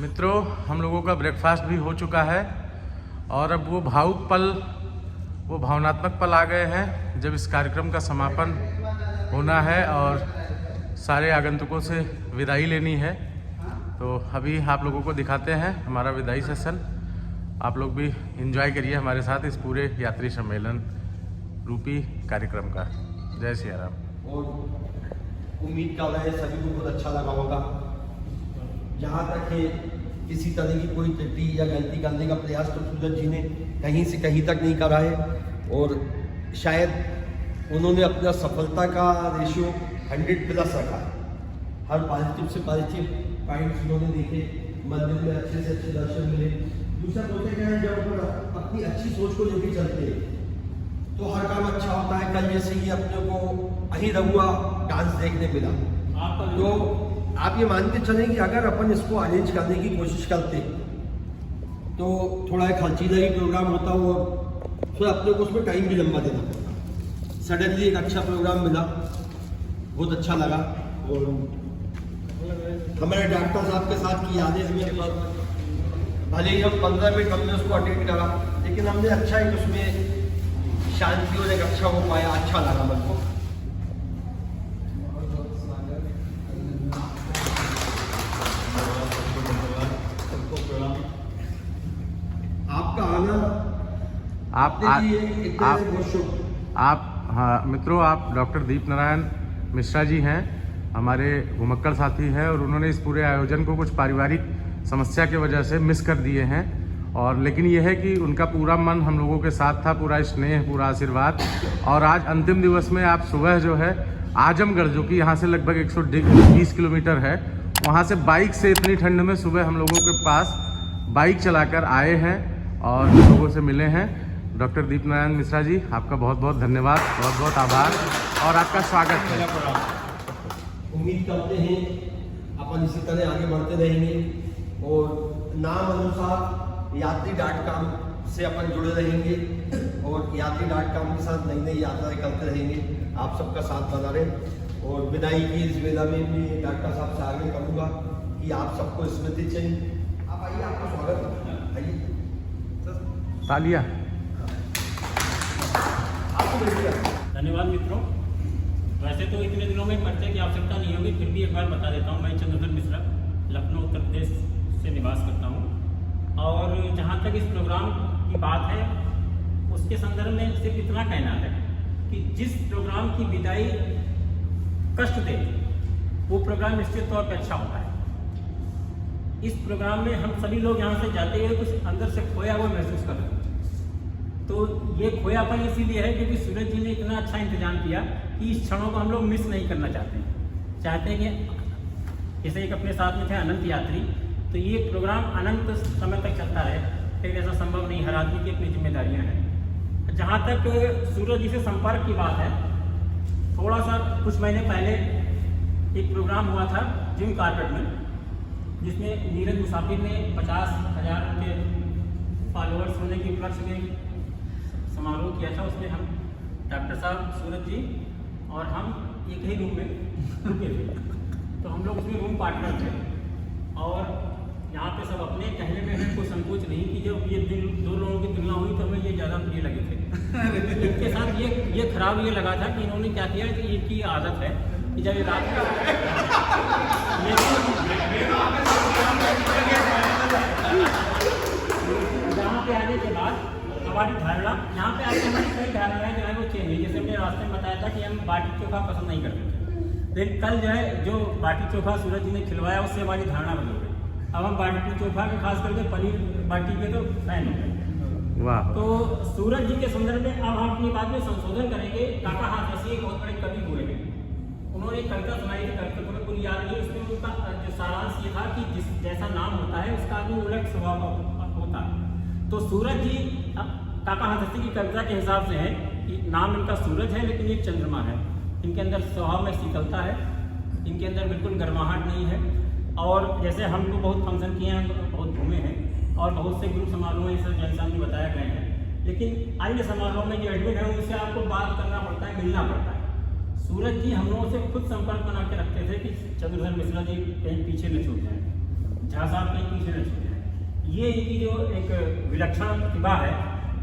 मित्रों, हम लोगों का ब्रेकफास्ट भी हो चुका है और अब वो भावुक पल, वो भावनात्मक पल आ गए हैं जब इस कार्यक्रम का समापन होना है और सारे आगंतुकों से विदाई लेनी है। तो अभी आप लोगों को दिखाते हैं हमारा विदाई सेशन। आप लोग भी एंजॉय करिए हमारे साथ इस पूरे यात्री सम्मेलन रूपी कार्यक्रम का। जय सिया राम। और उम्मीद कर रहे हैं सभी को बहुत अच्छा लगा होगा। जहाँ तक है किसी तरह की कोई त्रुटि या गलती करने का प्रयास तो सूरज जी ने कहीं से कहीं तक नहीं करा है और शायद उन्होंने अपना सफलता का रेशियो 100+ रखा है। हर पॉजिटिव से पॉजिटिव पॉइंट्स उन्होंने देखे, मंदिर में अच्छे से अच्छे दर्शन मिले। दूसरा बोलते क्या है, जब अपनी अच्छी सोच को लेकर चलते हैं तो हर काम अच्छा होता है। कल जैसे कि अपने को अही रघुआ डांस देखने मिला, तो आप ये मान के चलें कि अगर अपन इसको अरेंज करने की कोशिश करते तो थोड़ा एक खर्चीला ही प्रोग्राम होता और फिर अपने को उसमें टाइम भी लंबा देना पड़ता। सडनली एक अच्छा प्रोग्राम मिला, बहुत अच्छा लगा। और हमारे डॉक्टर साहब के साथ की यादें मेरे पास, भले ही हम 15 मिनट हमने उसको अटेंड करा, लेकिन हमने अच्छा ही उसमें शांति और एक अच्छा हो पाया। अच्छा लगा मन को। आपका आना आप हाँ मित्रों, आप डॉक्टर दीप नारायण मिश्रा जी हैं, हमारे घुमक्कड़ साथी हैं और उन्होंने इस पूरे आयोजन को कुछ पारिवारिक समस्या की वजह से मिस कर दिए हैं। और लेकिन यह है कि उनका पूरा मन हम लोगों के साथ था, पूरा स्नेह, पूरा आशीर्वाद। और आज अंतिम दिवस में आप सुबह जो है आजमगढ़, जो कि यहाँ से लगभग 120 किलोमीटर है, वहाँ से बाइक से इतनी ठंड में सुबह हम लोगों के पास बाइक चलाकर आए हैं और लोगों से मिले हैं। डॉक्टर दीप नारायण मिश्रा जी, आपका बहुत बहुत धन्यवाद, बहुत बहुत आभार और आपका स्वागत है। उम्मीद करते हैं अपन इसी तरह आगे बढ़ते रहेंगे और नाम अनुसार यात्री.com से अपन जुड़े रहेंगे और यात्री.com के साथ नई नई यात्राएं करते रहेंगे। आप सबका साथ बना रहे और विदाई की इस वेला में भी डॉक्टर साहब से आगे करूँगा कि आप सबको स्मृति चाहिए। आप आइए, आपका स्वागत है, आइए। तालिया। धन्यवाद मित्रों। वैसे तो इतने दिनों में परिचय की आवश्यकता नहीं होगी, फिर भी एक बार बता देता हूँ। मैं चंद्रधर मिश्रा, लखनऊ उत्तर प्रदेश से निवास करता हूँ। और जहाँ तक इस प्रोग्राम की बात है, उसके संदर्भ में सिर्फ इतना कहना है कि जिस प्रोग्राम की विदाई कष्ट दे वो प्रोग्राम निश्चित तौर पर अच्छा होता है। इस प्रोग्राम में हम सभी लोग यहाँ से जाते हुए कुछ अंदर से खोया हुआ महसूस कर रहे हैं। तो ये खोयापन इसीलिए है क्योंकि सूरज जी ने इतना अच्छा इंतजाम किया कि इस क्षणों को हम लोग मिस नहीं करना चाहते हैं कि जैसे एक अपने साथ में थे अनंत यात्री, तो ये प्रोग्राम अनंत समय तक चलता रहे, फिर ऐसा संभव नहीं, हर आदमी की अपनी जिम्मेदारियां हैं। जहाँ तक सूरज जी से संपर्क की बात है, थोड़ा सा कुछ महीने पहले एक प्रोग्राम हुआ था जिम कारपेट में, जिसमें नीरज मुसाफिर ने 50,000 के फॉलोअर्स होने के उपलक्ष्य में समारोह किया था। उसमें हम डॉक्टर साहब, सूरज जी और हम एक ही रूम में रुके थे। तो हम लोग उसमें रूम पार्टनर थे और यहाँ पे सब अपने कहने में हमें कोई संकोच नहीं कि जब ये दो लोगों की तुलना हुई तो हमें ये ज़्यादा प्रिय लगे थे। इनके साथ ये खराब ये लगा था कि इन्होंने क्या किया कि इनकी आदत है कि जब ये रात यहाँ पे आने के बाद हमारी धारणा, यहाँ पे आके हमारी कई धारणाएं जो है वो चेंज हुई। जैसे हमने रास्ते में बताया था कि हम बाटी चोखा पसंद नहीं करते थे, लेकिन कल जो है जो बाटी चोखा सूरज जी ने खिलवाया उससे हमारी धारणा बदल गई। अब हम बाटी चोखा के खास करके पनीर बाटी के तो फैन हो गए। वाह। तो सूरज जी के संदर्भ में अब हम अपनी बात में संशोधन करेंगे। काका हाथरसी एक बहुत बड़े कवि हुए हैं, उन्होंने एक कविता सुनाई थी, कविता को पूरी याद नहीं, उसमें उनका जो सारांश ये था कि जिस जैसा नाम होता है उसका आदमी उलट स्वभाव होता है। तो सूरज जी काका हाथरसी की कविता के हिसाब से है कि नाम इनका सूरज है लेकिन ये चंद्रमा है। इनके अंदर स्वभाव में शीतलता है, इनके अंदर बिल्कुल गर्माहट नहीं है। और जैसे हम लोग बहुत फंक्शन किए हैं, बहुत घूमे हैं और बहुत से ग्रुप समारोह में इस जैसा भी बताया गए हैं, लेकिन अन्य समारोह में जो एडमिन है उनसे आपको बात करना पड़ता है, मिलना पड़ता है। सूरज जी हम लोगों से खुद संपर्क बना के रखते थे कि चंद्रधर मिश्रा जी कहीं पीछे न छूट जाए। झा साहब कहीं पीछे न छूट जाए। ये इनकी जो एक विलक्षण प्रतिभा है,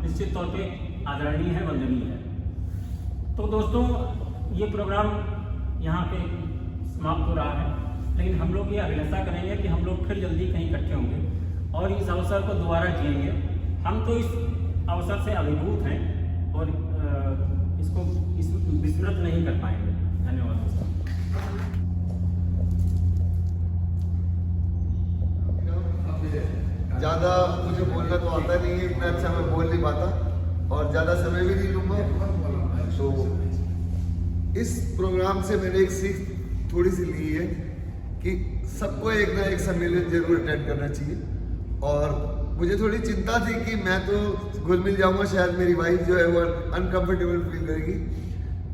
निश्चित तौर पे आदरणीय है, वंदनीय है। तो दोस्तों, ये प्रोग्राम यहाँ पे समाप्त हो रहा है, लेकिन हम लोग ये अभिलाषा करेंगे कि हम लोग फिर जल्दी कहीं इकट्ठे होंगे और इस अवसर को दोबारा जिएंगे। हम तो इस अवसर से अभिभूत हैं और इसको विस्मृत नहीं कर पाएंगे। धन्यवाद दोस्तों। ज़्यादा मुझे बोलना तो आता नहीं है, इतना अच्छा मैं बोल नहीं पाता और ज़्यादा समय भी नहीं लूँगा। तो इस प्रोग्राम से मैंने एक सीख थोड़ी सी ली है कि सबको एक ना एक सम्मेलन जरूर अटेंड करना चाहिए। और मुझे थोड़ी चिंता थी कि मैं तो घुल मिल जाऊँगा, शायद मेरी वाइफ जो है वो अनकम्फर्टेबल फील करेगी,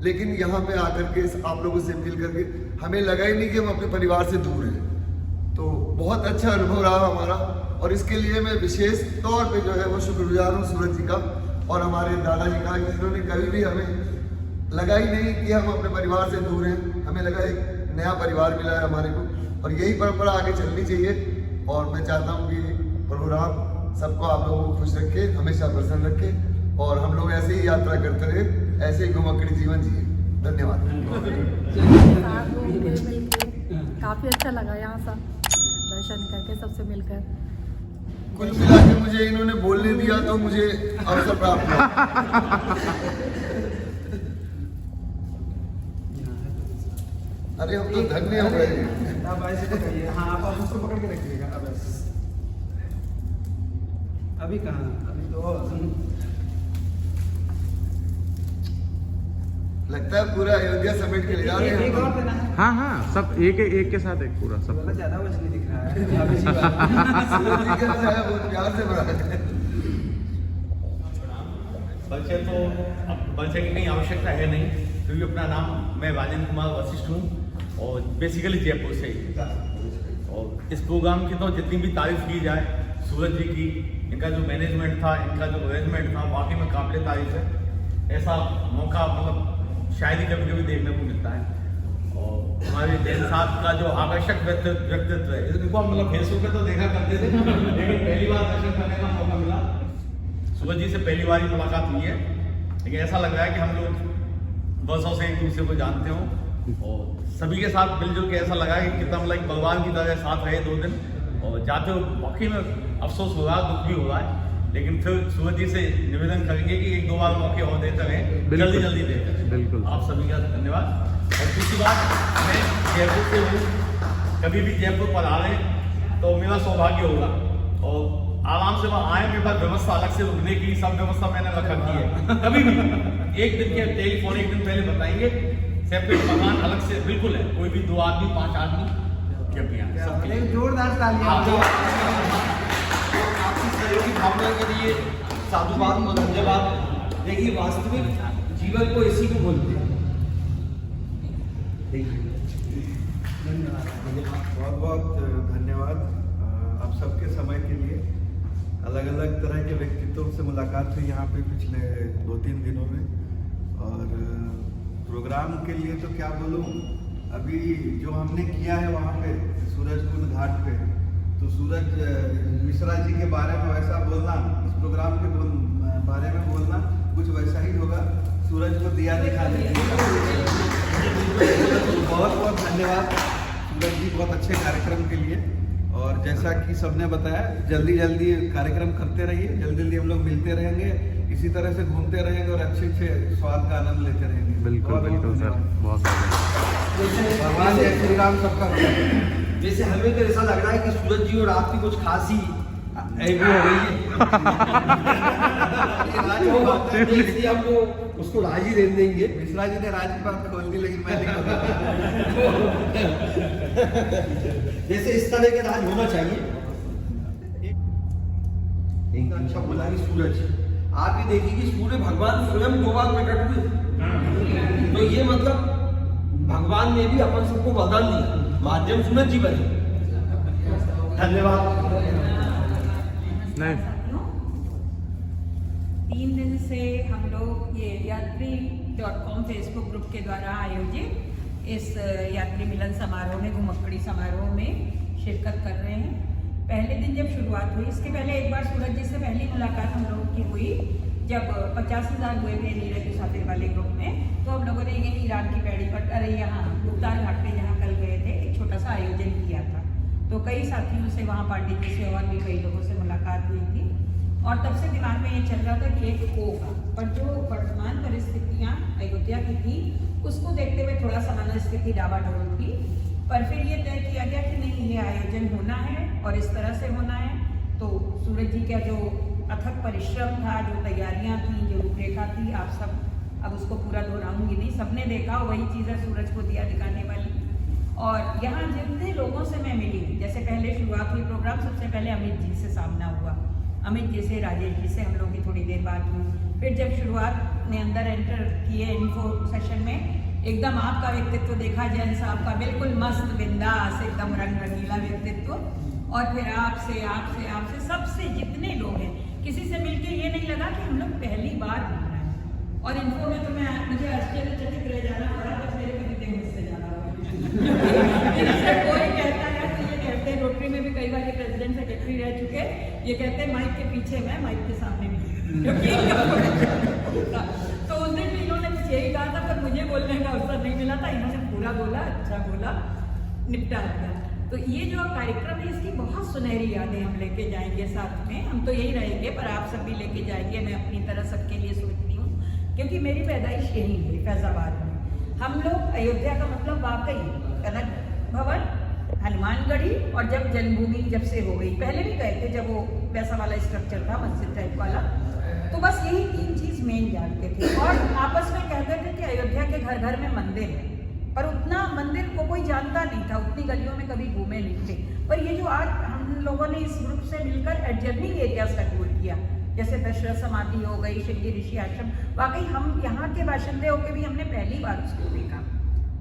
लेकिन यहाँ पे आकर के आप लोगों से मिल करके हमें लगा ही नहीं कि हम अपने परिवार से दूर हैं। तो बहुत अच्छा अनुभव रहा हमारा और इसके लिए मैं विशेष तौर पे जो है वो शुक्रगुजार हूँ सूरज जी का और हमारे दादाजी का, जिन्होंने कभी भी हमें लगा ही नहीं कि हम अपने परिवार से दूर हैं। हमें लगा एक नया परिवार मिला है हमारे को और यही परंपरा आगे चलनी चाहिए। और मैं चाहता हूँ कि प्रोग्राम सबको आप लोगों को खुश रखे, हमेशा प्रसन्न रखे और हम लोग ऐसे ही यात्रा करते रहे, ऐसे ही घुमक्कड़ी जीवन जिए। धन्यवाद। काफ़ी अच्छा लगा यहाँ सब दर्शन करके, सबसे मिलकर। कुल मिला के मुझे इन्होंने बोलने दिया तो मुझे अवसर प्राप्त हुआ। अरे हम तो धन्य हो गए। आप ऐसे पकड़िए। हाँ, आप उसको पकड़ के रखिएगा। अब अभी कहाँ, अभी तो लगता है पूरा अयोध्या समेट के ले जा रहे हैं। एक और देना है। हाँ हाँ, सब एक के साथ एक पूरा सब। बोला ज्यादा वजन दिख रहा है। सूरज जी का जो है वो प्यार से भरा है। परिचय तो अब परिचय की कहीं आवश्यकता है नहीं, क्योंकि अपना नाम मैं राजेंद्र कुमार वशिष्ठ हूँ और बेसिकली जयपुर से ही। और इस प्रोग्राम की तो जितनी भी तारीफ की जाए सूरज जी की, इनका जो मैनेजमेंट था, इनका जो अरेंजमेंट था, वाकई में काबिल तारीफ है। ऐसा मौका मतलब शायद ही कभी कभी देखने को मिलता है। और हमारे जैन साहब का जो आकर्षक व्यक्तित्व है, इनको हम मतलब फेसबुक पे तो देखा करते थे, लेकिन पहली बार दर्शन करने का मौका मिला। सूरज जी से पहली बार ही मुलाकात हुई है, लेकिन ऐसा लग रहा है कि हम लोग वर्षों से एक दूसरे को जानते हो और सभी के साथ मिलजुल के ऐसा लगा कि कितना मतलब भगवान की तरह साथ रहे 2 दिन। और जाते हो वाकई में अफसोस हो रहा है, दुख भी हो रहा है, लेकिन फिर सूरज जी से निवेदन करेंगे कि 1-2 बार मौके और देते रहें, जल्दी जल्दी देते रहें। बिल्कुल। आप सभी का धन्यवाद। और दूसरी बात, मैं जयपुर से हूँ, कभी भी जयपुर पर आ रहे तो मेरा सौभाग्य होगा और आराम से वहाँ आए। मेरे पास व्यवस्था अलग से रुकने की सब व्यवस्था मैंने रख रखी है। कभी भी एक दिन के टेलीफोन एक दिन पहले बताएंगे, सेपरेट मकान अलग से बिल्कुल है। कोई भी 2 आदमी 5 आदमी जब भी आए, जोरदार तालियां। आपकी सहयोगी भावना के लिए साधुवाद और धन्यवाद। देखिए, वास्तविक जीवन को इसी को बोलते हैं। बहुत बहुत धन्यवाद आप सबके समय के लिए। अलग अलग तरह के व्यक्तित्वों से मुलाकात हुई यहाँ पे पिछले 2-3 दिनों में और प्रोग्राम के लिए तो क्या बोलूँ, अभी जो हमने किया है वहाँ पे सूरजकुंड घाट पे, तो सूरज मिश्रा जी के बारे में वैसा बोलना, इस प्रोग्राम के बारे में बोलना कुछ वैसा ही होगा, सूरज को दिया दिखाने के लिए। बहुत बहुत धन्यवाद सूरज जी, बहुत अच्छे कार्यक्रम के लिए। और जैसा कि सबने बताया, जल्दी जल्दी कार्यक्रम करते रहिए, जल्दी जल्दी हम लोग मिलते रहेंगे, इसी तरह से घूमते रहेंगे और अच्छे अच्छे स्वाद का आनंद लेते रहेंगे। बिल्कुल बिल्कुल सर, बहुत भगवान जय श्री राम सबका। जैसे हमें तो ऐसा लग रहा है कि सूरज जी और आपकी कुछ खासी वो हो गई है। इसलिए हम लोग उसको राजी दे देंगे। मिश्रा जी ने राज की बात खोल दी, लेकिन मैं नहीं जैसे इस तरह के राज होना चाहिए। एक अच्छा बोला कि सूरज, आप ये देखिए कि सूर्य भगवान स्वयं 2 बार प्रकट हुए, तो ये मतलब भगवान ने भी अपन सबको वरदान दिया, माध्यम सूरज जी बने। धन्यवाद। नहीं 3 दिन से हम लोग ये यात्री.com फेसबुक ग्रुप के द्वारा आयोजित इस यात्री मिलन समारोह में, घुमक्कड़ी समारोह में शिरकत कर रहे हैं। पहले दिन जब शुरुआत हुई, इसके पहले एक बार सूरज जी से पहली मुलाकात हम लोगों की हुई जब 50,000 हुए थे नीरज मुसाफिर वाले ग्रुप में। तो हम लोगों ने ये ईरान की पैड़ी पर अरे यहाँ गुप्तार घाट पे जहाँ कल गए थे एक छोटा सा आयोजन किया था, तो कई साथियों से वहाँ पार्टी जी से और भी कई लोगों से मुलाकात हुई थी और तब से दिमाग में ये चल रहा था कि एक होगा, पर जो वर्तमान परिस्थितियाँ अयोध्या की थी उसको देखते हुए थोड़ा सा मनस्थिति डावाडोल थी। पर फिर ये तय किया गया कि नहीं, ये आयोजन होना है और इस तरह से होना है। तो सूरज जी का जो अथक परिश्रम था, जो तैयारियां थी, जो रूपरेखा थी, आप सब अब उसको पूरा दोहराऊंगी नहीं, सबने देखा वही चीज़ है सूरज को दिया दिखाने वाली। और यहाँ जितने लोगों से मैं मिली, जैसे पहले शुरुआत हुई प्रोग्राम, सबसे पहले अमित जी से सामना हुआ, अमित जी से, राजेश जी से हम लोगों की थोड़ी देर बात हुई। फिर जब शुरुआत में अंदर एंटर किए इन्फो सेशन में, एकदम आपका व्यक्तित्व देखा, जैन साहब का बिल्कुल मस्त बिंदास एकदम रंग रंगीला व्यक्तित्व। और फिर आपसे सबसे जितने लोग हैं, किसी से मिलके ये नहीं लगा कि हम लोग पहली बार मिल रहे हैं। और इन्फो में तो मुझे आश्चर्यचकित रह जाना पड़ा, बस मेरे को भी मुझसे जाना कोई कहता है तो ये कहते हैं, रोटरी में भी कई बार ये प्रेसिडेंट सेक्रेटरी रह चुके, ये कहते हैं माइक के पीछे मैं, माइक के सामने भी। तो उस दिन भी इन्होंने कुछ यही कहा था, पर मुझे बोलने का अवसर नहीं मिला था, इन्होंने पूरा बोला, अच्छा बोला, निपटा दिया। तो ये जो कार्यक्रम है इसकी बहुत सुनहरी यादें हम लेके जाएंगे साथ में, हम तो यही रहेंगे पर आप सब भी लेके जाएंगे, मैं अपनी तरह सबके लिए सोचती हूँ, क्योंकि मेरी पैदाइश यही हुई फैजाबाद में। हम लोग अयोध्या का मतलब वाकई कनक भवन, हनुमानगढ़ी और जब जन्मभूमि जब से हो गई, पहले भी गए थे जब वो वैसा वाला स्ट्रक्चर था मस्जिद टाइप वाला, तो बस यही 3 चीज मेन जानते थे। और आपस में कहते थे कि अयोध्या के घर घर में मंदिर है, पर उतना मंदिर को कोई जानता नहीं था, उतनी गलियों में कभी घूमे नहीं थे। पर ये जो आज हम लोगों ने इस ग्रुप से मिलकर एडजर्निंग एरियाज का टूर किया, जैसे दशरथ समाधि हो गई, श्रृंगी ऋषि आश्रम, वाकई हम यहाँ के बाशिंदे होकर भी हमने पहली बार उसको देखा।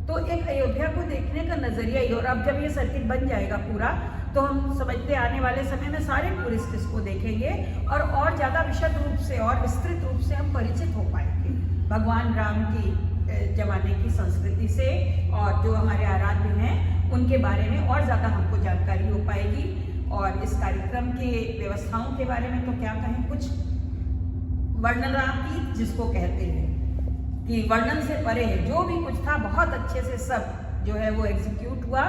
तो एक अयोध्या को देखने का नजरिया ही, और अब जब ये सर्किट बन जाएगा पूरा, तो हम समझते आने वाले समय में सारे टूरिस्ट इसको देखेंगे और ज़्यादा विशद रूप से और विस्तृत रूप से हम परिचित हो पाएंगे भगवान राम की जमाने की संस्कृति से, और जो हमारे आराध्य हैं उनके बारे में और ज़्यादा हमको जानकारी हो पाएगी। और इस कार्यक्रम के व्यवस्थाओं के बारे में तो क्या कहें, कुछ वर्णनातीत जिसको कहते हैं कि वर्णन से परे है, जो भी कुछ था बहुत अच्छे से सब जो है वो एग्जीक्यूट हुआ।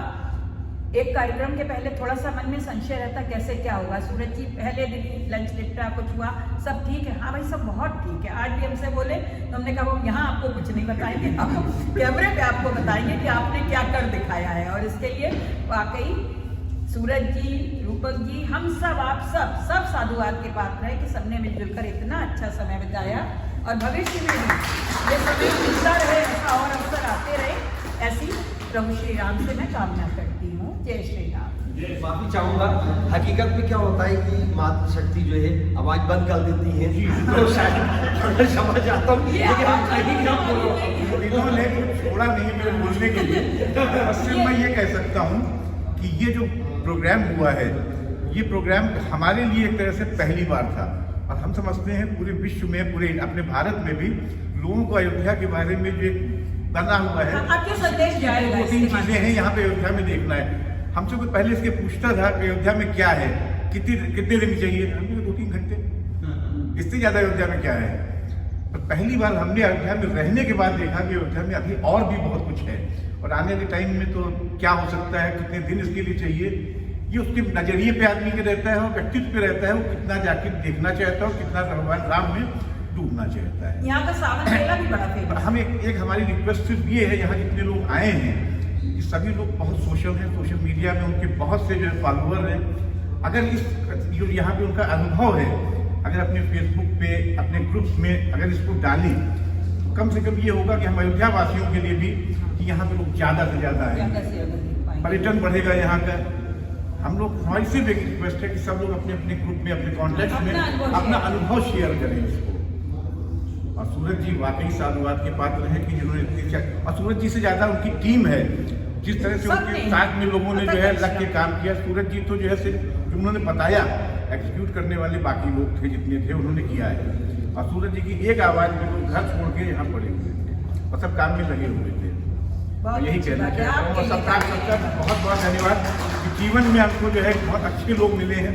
एक कार्यक्रम के पहले थोड़ा सा मन में संशय रहता कैसे क्या होगा। सूरज जी पहले दिन लंच निपटा, कुछ हुआ, सब ठीक है, हाँ भाई सब बहुत ठीक है। आज भी हमसे बोले तो हमने कहा हम यहाँ आपको कुछ नहीं बताएंगे, हम कैमरे पे आपको बताएंगे कि आपने क्या कर दिखाया है। और इसके लिए वाकई सूरज जी, रूपक जी, हम सब आप सब साधुवाद के पात्र है कि सबने मिलजुल कर इतना अच्छा समय बिताया, और भविष्य में भी ये समय मिलता रहे, ऐसा और अवसर आते रहे, ऐसी प्रभु श्री राम से मैं कामना करती हूँ। जय श्री राम। माफी चाहूंगा, हकीकत में क्या होता है कि मातृ शक्ति जो है आवाज बंद कर देती है, तो शायद समझ आता हूँ, लेकिन हम कहीं ना बोलो, इन्होंने छोड़ा नहीं है मेरे बोलने के लिए। बस मैं ये कह सकता हूँ कि ये जो प्रोग्राम हुआ है, ये प्रोग्राम हमारे लिए एक तरह से पहली बार था, और हम समझते हैं पूरे विश्व में, पूरे अपने भारत में भी लोगों को अयोध्या के बारे में जो बना हुआ है, आपके संदेश जाएगा, 2-3 चीजें हैं यहाँ पे अयोध्या में देखना है। हमसे कोई पहले इसके पूछता था कि अयोध्या में क्या है, कितने दिन चाहिए, हमने 2-3 घंटे, इससे ज्यादा अयोध्या में क्या है। पर पहली बार हमने अयोध्या में रहने के बाद देखा कि अयोध्या में अभी और भी बहुत कुछ है, और आने वाले टाइम में तो क्या हो सकता है, कितने दिन इसके लिए चाहिए, ये उसके नजरिए पे आदमी के रहता है और व्यक्तित्व पे रहता है, वो कितना जाके देखना चाहता है और कितना भगवान राम में डूबना चाहता है। यहाँ का सावन मेला भी बड़ा फेमस। हम एक हमारी रिक्वेस्ट सिर्फ ये है, यहाँ जितने लोग आए हैं कि सभी लोग बहुत सोशल हैं, सोशल मीडिया में उनके बहुत से जो है फॉलोअर हैं, अगर इस जो यहाँ पे उनका अनुभव है, अगर अपने फेसबुक पे, अपने ग्रुप्स में अगर इसको डालें, तो कम से कम ये होगा कि हम अयोध्या वासियों के लिए भी कि यहाँ पे लोग ज़्यादा से ज़्यादा है, पर्यटन बढ़ेगा यहाँ का। हम लोग हमारी सिर्फ एक रिक्वेस्ट है कि सब लोग अपने अपने ग्रुप में, अपने कॉन्टेक्ट में अपना अनुभव शेयर करें इसको। और सूरज जी वाकई साधुवाद के पात्र हैं कि जिन्होंने इतनी, और सूरज जी से ज़्यादा उनकी टीम है, जिस तरह से उनके साथ में लोगों ने जो है लग के काम किया। सूरज जी तो जो है सिर्फ जो उन्होंने बताया, एग्जीक्यूट करने वाले बाकी लोग थे जितने थे उन्होंने किया है। और सूरज जी की एक आवाज़ में लोग घर छोड़ के यहाँ पड़े हुए थे और सब काम में लगे हुए थे। बहुत यही अच्छी कहना बात है, चाहता हूँ। और आपके सबका लिए सबका बहुत बहुत धन्यवाद कि जीवन में हमको जो है बहुत अच्छे लोग मिले हैं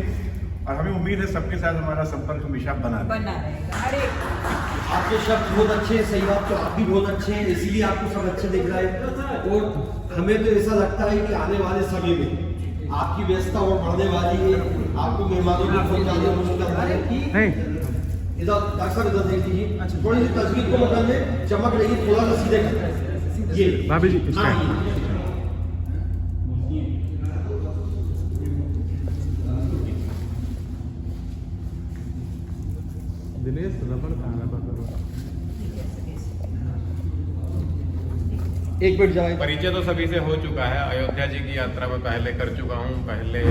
और हमें उम्मीद है सबके साथ हमारा संपर्क हमेशा बना रहे। बना रहेगा। अरे आपके शब्द बहुत अच्छे हैं, सही बात, तो आप भी बहुत अच्छे हैं, इसीलिए आपको सब अच्छे दिख रहा है। और हमें तो ऐसा लगता है कि आने वाले समय में आपकी व्यस्तता और बढ़ने वाली है, आपको मेहमानों को पहुंचाने मुश्किल है। नहीं इधर डॉक्टर साहब इधर देख लीजिए, थोड़ी सी तस्वीर को मतलब में चमक रही है, थोड़ा सा सीधे कर ये भाभी जी हाँ, स्टैंड। दिनेश रबड़ कहाँ रबड़ एक मिनट जाए। परिचय तो सभी से हो चुका है। अयोध्या जी की यात्रा में पहले कर चुका हूँ, पहले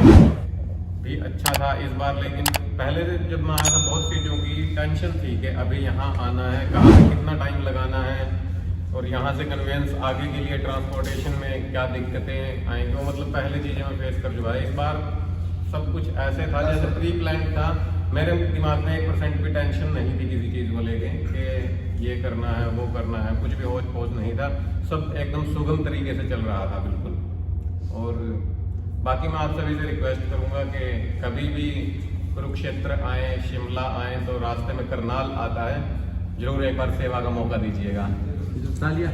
भी अच्छा था इस बार, लेकिन पहले जब मैं आया था बहुत चीज़ों की टेंशन थी कि अभी यहाँ आना है, कहाँ से कितना टाइम लगाना है और यहाँ से कन्वेंस आगे के लिए ट्रांसपोर्टेशन में क्या दिक्कतें आएंगी, वो मतलब पहले चीज़ें मैं फेस कर चुका है। इस बार सब कुछ ऐसे था जैसे प्री प्लान था। मेरे दिमाग में 1% भी टेंशन नहीं थी किसी चीज़ को लेके कि ये करना है वो करना है, कुछ भी होच पोच नहीं था, सब एकदम सुगम तरीके से चल रहा था बिल्कुल। और बाकी मैं आप सभी से रिक्वेस्ट करूंगा कि कभी भी कुरुक्षेत्र आए, शिमला आए तो रास्ते में करनाल आता है, जरूर एक बार सेवा का मौका दीजिएगा। तालियां।